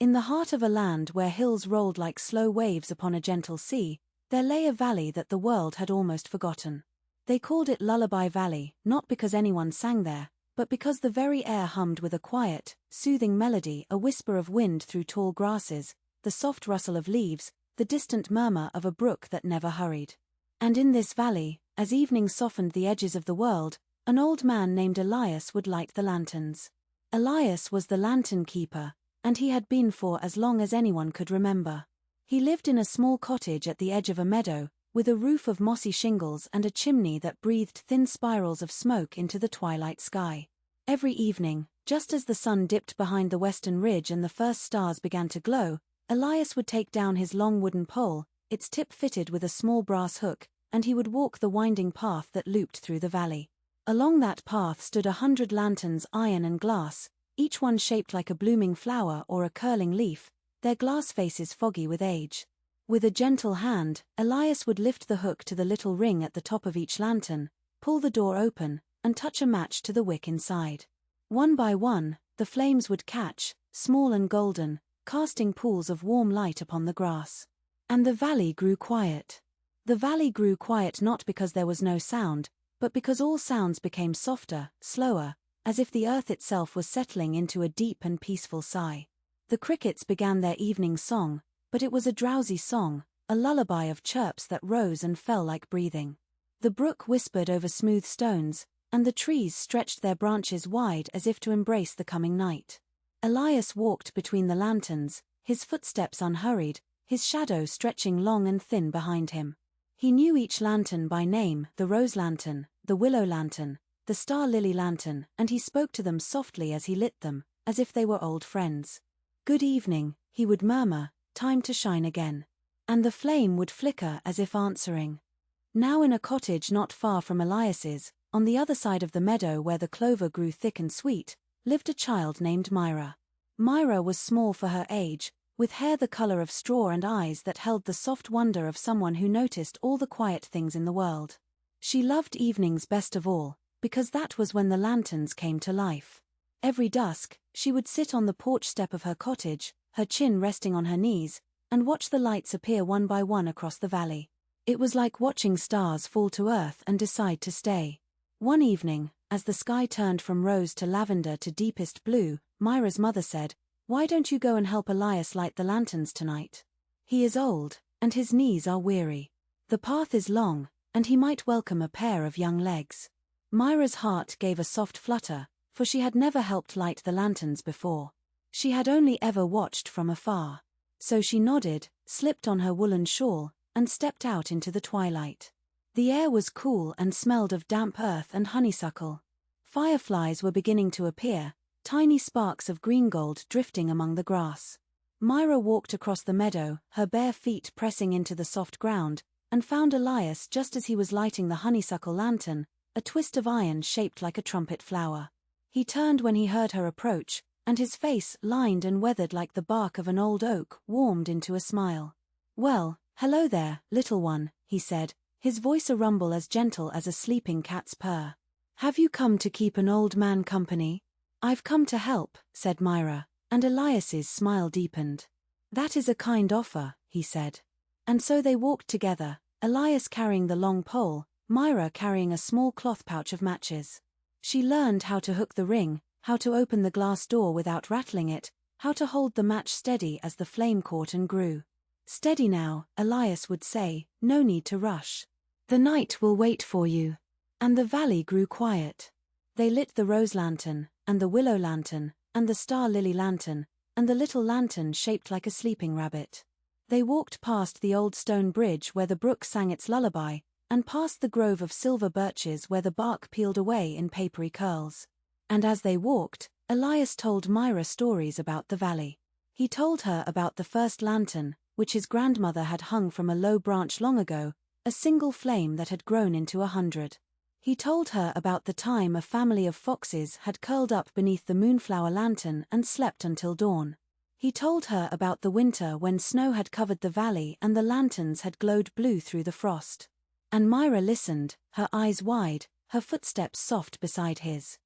In the heart of a land where hills rolled like slow waves upon a gentle sea, there lay a valley that the world had almost forgotten. They called it Lullaby Valley, not because anyone sang there, but because the very air hummed with a quiet, soothing melody, a whisper of wind through tall grasses, the soft rustle of leaves, the distant murmur of a brook that never hurried. And in this valley, as evening softened the edges of the world, an old man named Elias would light the lanterns. Elias was the lantern keeper, and he had been for as long as anyone could remember. He lived in a small cottage at the edge of a meadow, with a roof of mossy shingles and a chimney that breathed thin spirals of smoke into the twilight sky. Every evening, just as the sun dipped behind the western ridge and the first stars began to glow, Elias would take down his long wooden pole, its tip fitted with a small brass hook, and he would walk the winding path that looped through the valley. Along that path stood 100 lanterns, iron and glass, each one shaped like a blooming flower or a curling leaf, their glass faces foggy with age. With a gentle hand, Elias would lift the hook to the little ring at the top of each lantern, pull the door open, and touch a match to the wick inside. One by one, the flames would catch, small and golden, casting pools of warm light upon the grass. And the valley grew quiet. The valley grew quiet not because there was no sound, but because all sounds became softer, slower, as if the earth itself was settling into a deep and peaceful sigh. The crickets began their evening song, but it was a drowsy song, a lullaby of chirps that rose and fell like breathing. The brook whispered over smooth stones, and the trees stretched their branches wide as if to embrace the coming night. Elias walked between the lanterns, his footsteps unhurried, his shadow stretching long and thin behind him. He knew each lantern by name, the rose lantern, the willow lantern, the star lily lantern, and he spoke to them softly as he lit them, as if they were old friends. "Good evening," he would murmur, "time to shine again." And the flame would flicker as if answering. Now in a cottage not far from Elias's, on the other side of the meadow where the clover grew thick and sweet, lived a child named Mira. Mira was small for her age, with hair the color of straw and eyes that held the soft wonder of someone who noticed all the quiet things in the world. She loved evenings best of all, because that was when the lanterns came to life. Every dusk, she would sit on the porch step of her cottage, her chin resting on her knees, and watch the lights appear one by one across the valley. It was like watching stars fall to earth and decide to stay. One evening, as the sky turned from rose to lavender to deepest blue, Mira's mother said, "Why don't you go and help Elias light the lanterns tonight? He is old, and his knees are weary. The path is long, and he might welcome a pair of young legs." Mira's heart gave a soft flutter, for she had never helped light the lanterns before. She had only ever watched from afar. So she nodded, slipped on her woolen shawl, and stepped out into the twilight. The air was cool and smelled of damp earth and honeysuckle. Fireflies were beginning to appear, tiny sparks of green gold drifting among the grass. Mira walked across the meadow, her bare feet pressing into the soft ground, and found Elias just as he was lighting the honeysuckle lantern, a twist of iron shaped like a trumpet flower. He turned when he heard her approach, and his face, lined and weathered like the bark of an old oak, warmed into a smile. "Well, hello there, little one," he said, his voice a rumble as gentle as a sleeping cat's purr. "Have you come to keep an old man company?" "I've come to help," said Mira, and Elias's smile deepened. "That is a kind offer," he said. And so they walked together, Elias carrying the long pole, Mira carrying a small cloth pouch of matches. She learned how to hook the ring, how to open the glass door without rattling it, how to hold the match steady as the flame caught and grew. "Steady now," Elias would say, "no need to rush. The night will wait for you." And the valley grew quiet. They lit the rose lantern, and the willow lantern, and the star lily lantern, and the little lantern shaped like a sleeping rabbit. They walked past the old stone bridge where the brook sang its lullaby, and past the grove of silver birches where the bark peeled away in papery curls. And as they walked, Elias told Mira stories about the valley. He told her about the first lantern, which his grandmother had hung from a low branch long ago, a single flame that had grown into 100. He told her about the time a family of foxes had curled up beneath the moonflower lantern and slept until dawn. He told her about the winter when snow had covered the valley and the lanterns had glowed blue through the frost. And Mira listened, her eyes wide, her footsteps soft beside his.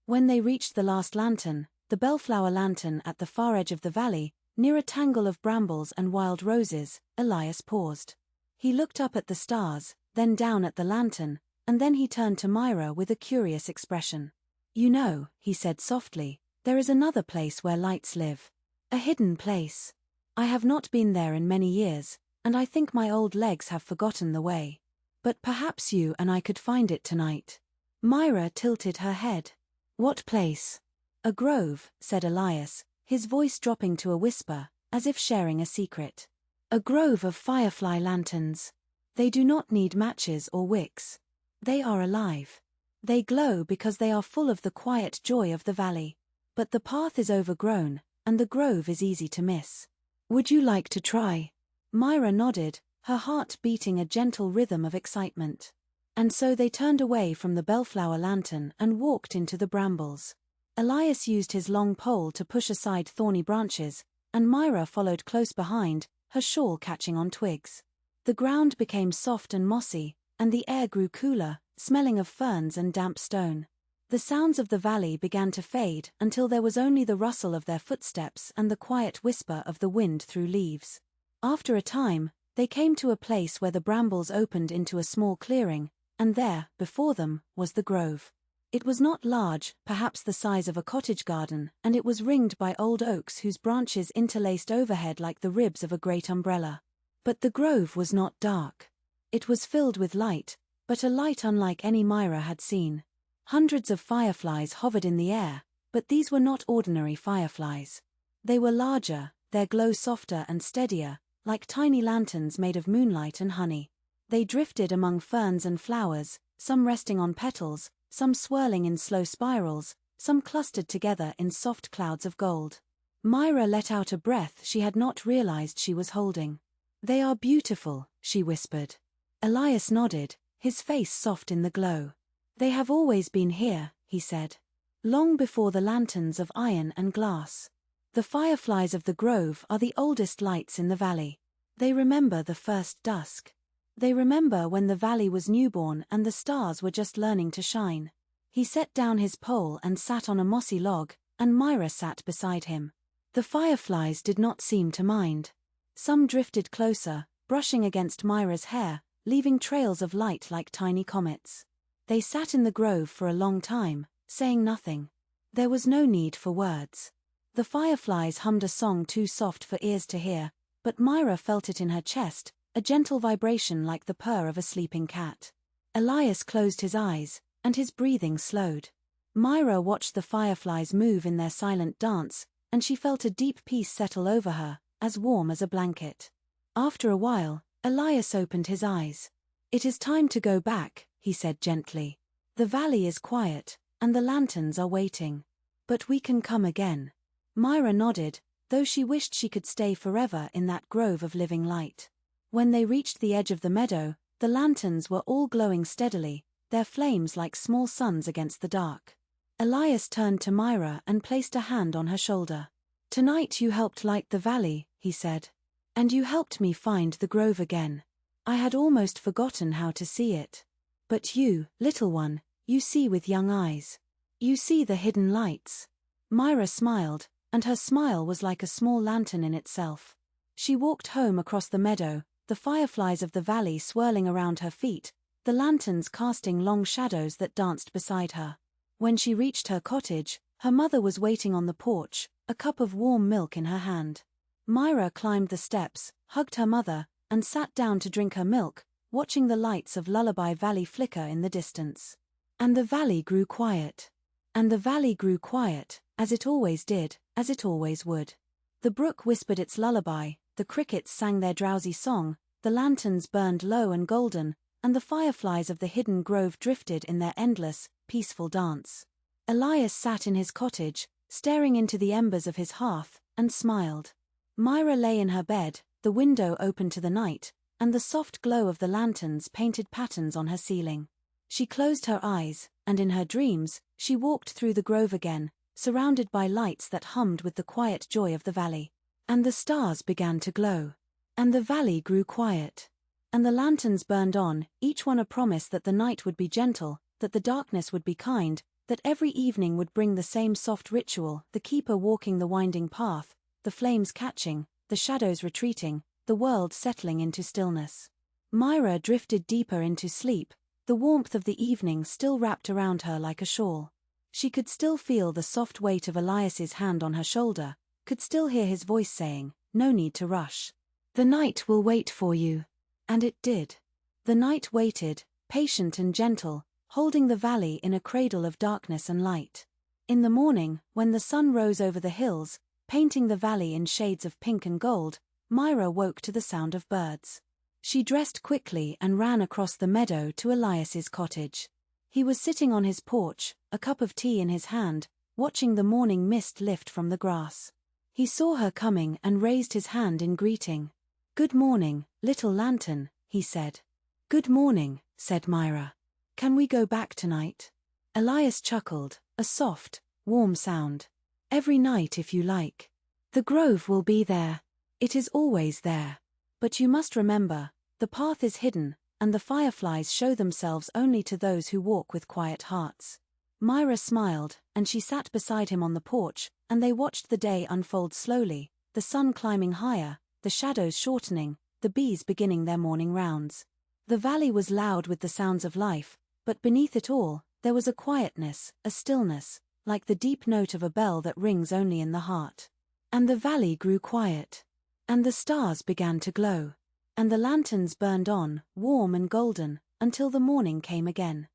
When they reached the last lantern, the bellflower lantern at the far edge of the valley, Near a tangle of brambles and wild roses, Elias paused. He looked up at the stars, then down at the lantern, and then he turned to Mira with a curious expression. "You know," he said softly, "there is another place where lights live. A hidden place. I have not been there in many years, and I think my old legs have forgotten the way. But perhaps you and I could find it tonight." Mira tilted her head. "What place?" "A grove," said Elias, his voice dropping to a whisper, as if sharing a secret. "A grove of firefly lanterns. They do not need matches or wicks. They are alive. They glow because they are full of the quiet joy of the valley. But the path is overgrown, and the grove is easy to miss. Would you like to try?" Mira nodded, her heart beating a gentle rhythm of excitement. And so they turned away from the bellflower lantern and walked into the brambles. Elias used his long pole to push aside thorny branches, and Mira followed close behind, her shawl catching on twigs. The ground became soft and mossy, and the air grew cooler, smelling of ferns and damp stone. The sounds of the valley began to fade until there was only the rustle of their footsteps and the quiet whisper of the wind through leaves. After a time, they came to a place where the brambles opened into a small clearing, and there, before them, was the grove. It was not large, perhaps the size of a cottage garden, and it was ringed by old oaks whose branches interlaced overhead like the ribs of a great umbrella. But the grove was not dark. It was filled with light, but a light unlike any Mira had seen. Hundreds of fireflies hovered in the air, but these were not ordinary fireflies. They were larger, their glow softer and steadier, like tiny lanterns made of moonlight and honey. They drifted among ferns and flowers, some resting on petals, some swirling in slow spirals, some clustered together in soft clouds of gold. Mira let out a breath she had not realized she was holding. "They are beautiful," she whispered. Elias nodded, his face soft in the glow. "They have always been here," he said. "Long before the lanterns of iron and glass. The fireflies of the grove are the oldest lights in the valley. They remember the first dusk. They remember when the valley was newborn and the stars were just learning to shine." He set down his pole and sat on a mossy log, and Mira sat beside him. The fireflies did not seem to mind. Some drifted closer, brushing against Mira's hair, leaving trails of light like tiny comets. They sat in the grove for a long time, saying nothing. There was no need for words. The fireflies hummed a song too soft for ears to hear, but Mira felt it in her chest, a gentle vibration like the purr of a sleeping cat. Elias closed his eyes, and his breathing slowed. Mira watched the fireflies move in their silent dance, and she felt a deep peace settle over her, as warm as a blanket. After a while, Elias opened his eyes. "It is time to go back," he said gently. "The valley is quiet, and the lanterns are waiting. But we can come again." Mira nodded, though she wished she could stay forever in that grove of living light. When they reached the edge of the meadow, the lanterns were all glowing steadily, their flames like small suns against the dark. Elias turned to Mira and placed a hand on her shoulder. "Tonight you helped light the valley," he said. "And you helped me find the grove again. I had almost forgotten how to see it. But you, little one, you see with young eyes. You see the hidden lights." Mira smiled, and her smile was like a small lantern in itself. She walked home across the meadow, the fireflies of the valley swirling around her feet, the lanterns casting long shadows that danced beside her. When she reached her cottage, her mother was waiting on the porch, a cup of warm milk in her hand. Mira climbed the steps, hugged her mother, and sat down to drink her milk, watching the lights of Lullaby Valley flicker in the distance. And the valley grew quiet. And the valley grew quiet, as it always did, as it always would. The brook whispered its lullaby, the crickets sang their drowsy song, the lanterns burned low and golden, and the fireflies of the hidden grove drifted in their endless, peaceful dance. Elias sat in his cottage, staring into the embers of his hearth, and smiled. Mira lay in her bed, the window open to the night, and the soft glow of the lanterns painted patterns on her ceiling. She closed her eyes, and in her dreams, she walked through the grove again, surrounded by lights that hummed with the quiet joy of the valley. And the stars began to glow. And the valley grew quiet. And the lanterns burned on, each one a promise that the night would be gentle, that the darkness would be kind, that every evening would bring the same soft ritual, the keeper walking the winding path, the flames catching, the shadows retreating, the world settling into stillness. Mira drifted deeper into sleep, the warmth of the evening still wrapped around her like a shawl. She could still feel the soft weight of Elias's hand on her shoulder, could still hear his voice saying, "No need to rush. The night will wait for you." And it did. The night waited, patient and gentle, holding the valley in a cradle of darkness and light. In the morning, when the sun rose over the hills, painting the valley in shades of pink and gold, Mira woke to the sound of birds. She dressed quickly and ran across the meadow to Elias's cottage. He was sitting on his porch, a cup of tea in his hand, watching the morning mist lift from the grass. He saw her coming and raised his hand in greeting. "Good morning, little lantern," he said. "Good morning," said Mira. "Can we go back tonight?" Elias chuckled, a soft, warm sound. "Every night if you like. The grove will be there. It is always there. But you must remember, the path is hidden, and the fireflies show themselves only to those who walk with quiet hearts." Mira smiled, and she sat beside him on the porch, and they watched the day unfold slowly, the sun climbing higher, the shadows shortening, the bees beginning their morning rounds. The valley was loud with the sounds of life, but beneath it all, there was a quietness, a stillness, like the deep note of a bell that rings only in the heart. And the valley grew quiet. And the stars began to glow. And the lanterns burned on, warm and golden, until the morning came again.